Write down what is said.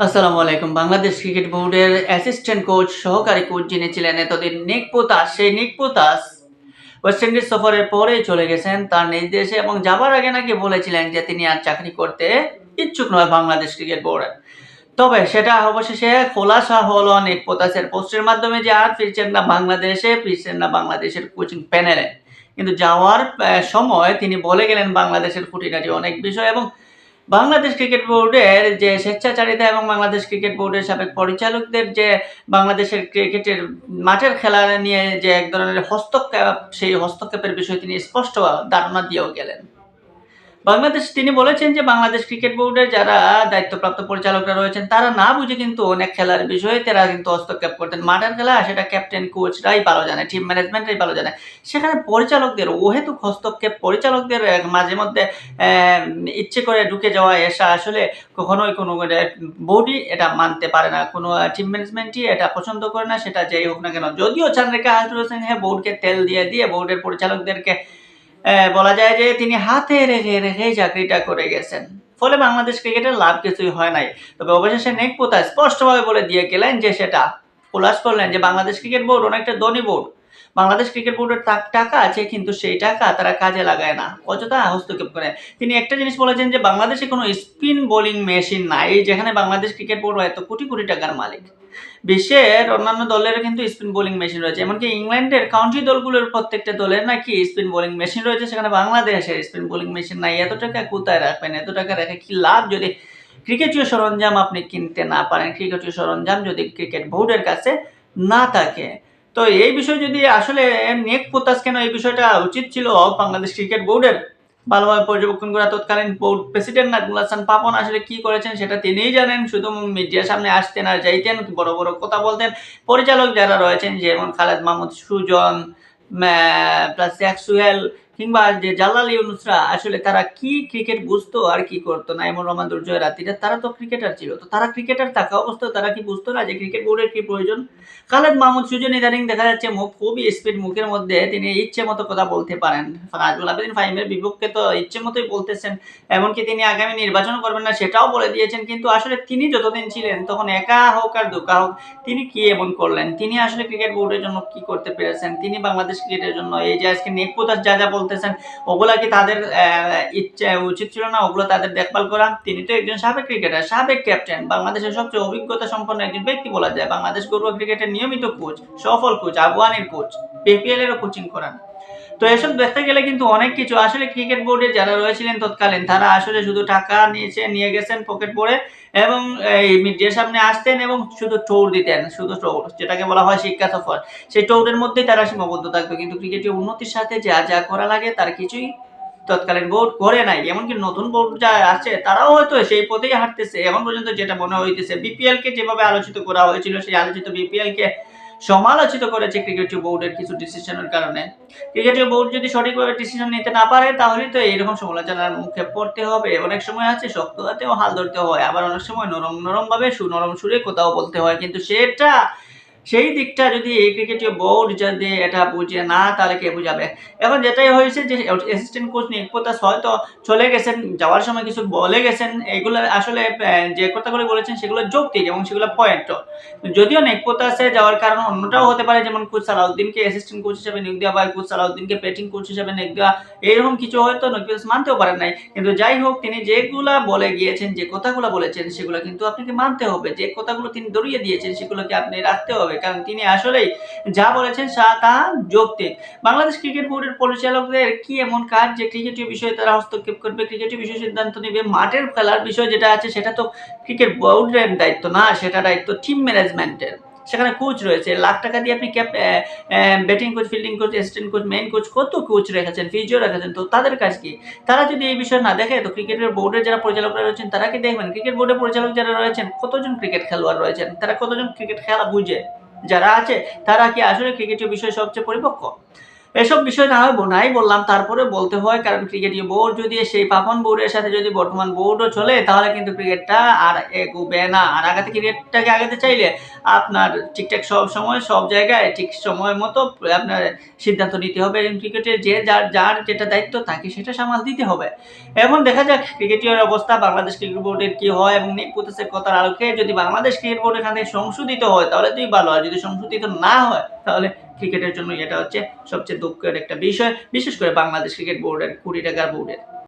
আসসালামু আলাইকুম। বাংলাদেশ ক্রিকেট বোর্ডের অ্যাসিস্ট্যান্ট কোচ, সহকারী কোচ যিনি ছিলেন এতদিন নিক পোতাস, সেই নিক পোতাস ওয়েস্ট ইন্ডিজ সফরের পরেই চলে গেছেন তার নিজ দেশে এবং যাবার আগে নাকি বলেছিলেন যে তিনি আর চাকরি করতে ইচ্ছুক নয় বাংলাদেশ ক্রিকেট বোর্ডে। তবে সেটা অবশেষে খোলাসা হলো নিক পোতাসের পোস্টের মাধ্যমে যে আর ফিরছেন না বাংলাদেশে, ফিরছেন না বাংলাদেশের কোচিং প্যানেলে। কিন্তু যাওয়ার সময় তিনি বলে গেলেন বাংলাদেশের খুঁটিনাটি অনেক বিষয় এবং বাংলাদেশ ক্রিকেট বোর্ডের যে স্বেচ্ছাচারিতা এবং বাংলাদেশ ক্রিকেট বোর্ডের সাবেক পরিচালকদের যে বাংলাদেশের ক্রিকেটের মাঠের খেলা নিয়ে যে এক ধরনের হস্তক্ষেপ, সেই হস্তক্ষেপের বিষয়ে তিনি স্পষ্ট ধারণা দিয়েও গেলেন। তিনি বলেছেন যে বাংলাদেশ ক্রিকেট বোর্ডের যারা দায়িত্বপ্রাপ্ত পরিচালকরা রয়েছেন তারা না বুঝে কিন্তু অনেক খেলার বিষয়ে তারা কিন্তু হস্তক্ষেপ করতেন। মাঠের খেলা সেটা ক্যাপ্টেন কোচরাই ভালো জানে, টিম ম্যানেজমেন্টরাই ভালো জানে। সেখানে পরিচালকদের অহেতুক হস্তক্ষেপ, পরিচালকদের মাঝে মধ্যে ইচ্ছে করে ঢুকে যাওয়া এসা আসলে কখনোই কোনো বোর্ডই এটা মানতে পারে না, কোনো টিম ম্যানেজমেন্টই এটা পছন্দ করে না, সেটা যেই হোক না কেন। যদিও চন্দ্রিকা হাথুরুসিংহে সিংহে বোর্ডকে তেল দিয়ে বোর্ডের পরিচালকদেরকে বলা যায় যে তিনি হাতে রেখেই চাকরিটা করে গেছেন। ফলে বাংলাদেশ ক্রিকেটের লাভ কিছুই হয় নাই। তবে অবশেষে নিক পোতাস স্পষ্টভাবে বলে দিয়ে গেলেন যে সেটা খোলাস করলেন যে বাংলাদেশ ক্রিকেট বোর্ড অনেকটা ধনী বোর্ড। বাংলাদেশ ক্রিকেট বোর্ডের টাকা আছে কিন্তু সেই টাকা তারা কাজে লাগায় না, অযথা হস্তক্ষেপ করে। তিনি একটা জিনিস বলেছেন যে বাংলাদেশে কোনো স্পিন বোলিং মেশিন নাই যেখানে বাংলাদেশ ক্রিকেট বোর্ড এত কোটি কোটি টাকার মালিক। বিশ্বের অন্যান্য দলের কিন্তু স্পিন বোলিং মেশিন রয়েছে, এমনকি ইংল্যান্ডের কাউন্টি দলগুলোর প্রত্যেকটা দলের নাকি স্পিন বোলিং মেশিন রয়েছে, সেখানে বাংলাদেশের স্পিন বোলিং মেশিন নাই। এত টাকা কোথায় রাখবেন? এত টাকা রেখে কি লাভ যদি ক্রিকেটীয় সরঞ্জাম আপনি কিনতে না পারেন, ক্রিকেটীয় সরঞ্জাম যদি ক্রিকেট বোর্ডের কাছে না থাকে। তো এই বিষয় যদি আসলে নিক পোতাস কেন এই বিষয়টা উচিত ছিল বাংলাদেশ ক্রিকেট বোর্ডের ভালোভাবে পর্যবেক্ষণ করা। তৎকালীন বোর্ড প্রেসিডেন্ট নাজমুল হাসান পাপন আসলে কি করেছেন সেটা তিনিই জানেন। শুধু মিডিয়ার সামনে আসতেন আর যাইতেন, বড় বড় কথা বলতেন। পরিচালক যারা রয়েছেন যেমন খালেদ মাহমুদ সুজন, প্লাস শেখ সুহেল কিংবা যে জালাল ইউনুসরা, আসলে তারা কি ক্রিকেট বুঝতো আর কি করতো না। এমন রহমান দুর্জয় রাতিরা, তারা তো ক্রিকেটার ছিল, তো তারা ক্রিকেটার থাকা অবস্থায় তারা কি বুঝতো না যে ক্রিকেট বোর্ডের কি প্রয়োজন? খালেদ মাহমুদ সুজন ইদানিং দেখা যাচ্ছে মুখ খুবই স্পিড, মুখের মধ্যে তিনি ইচ্ছে মতো কথা বলতে পারেন। নাজমুল আবেদিন ফাহিমের বিপক্ষে তো ইচ্ছে মতোই বলতেছেন, এমনকি তিনি আগামী নির্বাচন করবেন না সেটাও বলে দিয়েছেন। কিন্তু আসলে তিনি যতদিন ছিলেন তখন একা হোক আর দুকা হোক, তিনি কি এমন করলেন? তিনি আসলে ক্রিকেট বোর্ডের জন্য কি করতে পেরেছেন? তিনি বাংলাদেশ ক্রিকেটের জন্য এই যে আজকে নিক পোতাস যা বলতেছেন, ওগুলা কি তাদের ইচ্ছে উচিত ছিল না ওগুলো তাদের দেখভাল করা? তিনি তো একজন সাবেক ক্রিকেটার, সাবেক ক্যাপ্টেন, বাংলাদেশের সবচেয়ে অভিজ্ঞতা সম্পন্ন একজন ব্যক্তি বলা যায়। বাংলাদেশ ঘরোয়া ক্রিকেটের নিয়মিত কোচ, সফল কোচ, আফগানের কোচ, বিপিএল এরও কোচিং করান। তো এসব দেখতে গেলে কিন্তু অনেক কিছু আসলে ক্রিকেট বোর্ডে যারা রয়েছিলেন তৎকালীন, তারা আসলে শুধু টাকা নিয়ে গেছেন পকেট ভরে এবং এই মিডিয়ার সামনে আসতেন এবং শুধু ট্যুর দিতেন, শুধু ট্যুর, যেটাকে বলা হয় শিক্ষা সফর। সেই ট্যুরের মধ্যেই তারা সীমাবদ্ধ থাকতো, কিন্তু ক্রিকেটের উন্নতির সাথে যা করা লাগে তার কিছুই তৎকালীন বোর্ড করে নাই। এমনকি নতুন বোর্ড যা আছে তারাও হয়তো সেই পথেই হাঁটতেছে। এখন পর্যন্ত যেটা মনে হইতেছে, বিপিএল কে যেভাবে আলোচিত করা হয়েছিল, সেই আলোচিত বিপিএল কে সমালোচিত করেছে ক্রিকেটীয় বোর্ডের কিছু ডিসিশনের কারণে। ক্রিকেটীয় বোর্ড যদি সঠিকভাবে ডিসিশন নিতে না পারে তাহলে তো এইরকম সমালোচনার মুখে পড়তে হবে। অনেক সময় আছে শক্ত হাতেও হাল ধরতে হয়, আবার অনেক সময় নরম ভাবে সুনরম সুরে কোথাও বলতে হয়, কিন্তু সেই দিকটা যদি এই ক্রিকেটীয় বোর্ড যদি এটা বুঝে না তাহলে কে বুঝাবে? এখন যেটাই হয়েছে যে অ্যাসিস্ট্যান্ট কোচ নিক পোতাস হয়তো চলে গেছেন, যাওয়ার সময় কিছু বলে গেছেন, এগুলো আসলে যে কথাগুলো বলেছেন সেগুলো যৌক্তিক এবং সেগুলো পয়েন্টও। যদিও নিক পোতাসে যাওয়ার কারণ অন্যটাও হতে পারে, যেমন কোচ সালাউদ্দিনকে অ্যাসিস্ট্যান্ট কোচ হিসেবে নিয়োগ দেওয়া বা কোচ সালাউদ্দিনকে ব্যাটিং কোচ হিসেবে নিয়োগ দেওয়া, এইরকম কিছু হয়তো নিক পোতাস মানতেও পারেন নাই। কিন্তু যাই হোক, তিনি যেগুলা বলে গিয়েছেন, যে কথাগুলো বলেছেন সেগুলো কিন্তু আপনাকে মানতে হবে। যে কথাগুলো তিনি ধরিয়ে দিয়েছেন সেগুলোকে আপনি রাখতে হবে, কারণ তিনি আসলেই যা বলেছেন তা যৌক্তিক। বাংলাদেশ ক্রিকেট বোর্ডের পরিচালকদের কি এমন কাজ যে ক্রিকেটীয় বিষয়ে তারা হস্তক্ষেপ করবে, ক্রিকেটীয় বিষয়ে সিদ্ধান্ত নেবে? মাঠের খেলার বিষয় যেটা আছে সেটা তো ক্রিকেট বোর্ডের দায়িত্ব না, সেটা দায়িত্ব টিম ম্যানেজমেন্টের। সেখানে কোচ রয়েছে, লাখ টাকা দিয়ে আপনি batting coach, fielding coach, assistant coach, main coach, কত কোচ রেখেছেন, ফিজিও রেখেছেন। তো তাদের কাজ কি? তারা যদি এই বিষয় না দেখে তো ক্রিকেটের বোর্ডের যারা পরিচালকরা রয়েছেন তারা কি দেখবেন? ক্রিকেট বোর্ডের পরিচালক যারা রয়েছেন, কতজন ক্রিকেট খেলোয়াড় রয়েছেন, তারা কতজন ক্রিকেট খেলা বুঝে? যারা আছে তারা কি আসলে ক্রিকেটের বিষয়ে সবচেয়ে পরিপক্ক? এসব বিষয় না হয় নাই বললাম, তারপরে বলতে হয়, কারণ ক্রিকেটীয় বোর্ড যদি সেই পাপন বোর্ডের সাথে যদি বর্তমান বোর্ডও চলে, তাহলে কিন্তু ক্রিকেটটা আর এগোবে না। আর আগাতে ক্রিকেটটাকে আগাতে চাইলে আপনার ঠিকঠাক সব সময় সব জায়গায় ঠিক সময় মতো আপনার সিদ্ধান্ত নিতে হবে, এবং ক্রিকেটের যে যার যেটা দায়িত্ব তাকে সেটা সামাল দিতে হবে। এখন দেখা যাক ক্রিকেটীয় অবস্থা বাংলাদেশ ক্রিকেট বোর্ডের কি হয়, এবং নিক পুতিসের কথার আলোকে যদি বাংলাদেশ ক্রিকেট বোর্ড এখান থেকে সংশোধিত হয় তাহলে তুই ভালো হয়, যদি সংশোধিত না হয় তাহলে ক্রিকেটের জন্য এটা হচ্ছে সবচেয়ে দুঃখের একটা বিষয়, বিশেষ করে বাংলাদেশ ক্রিকেট বোর্ডের, কোটি টাকার বোর্ডের।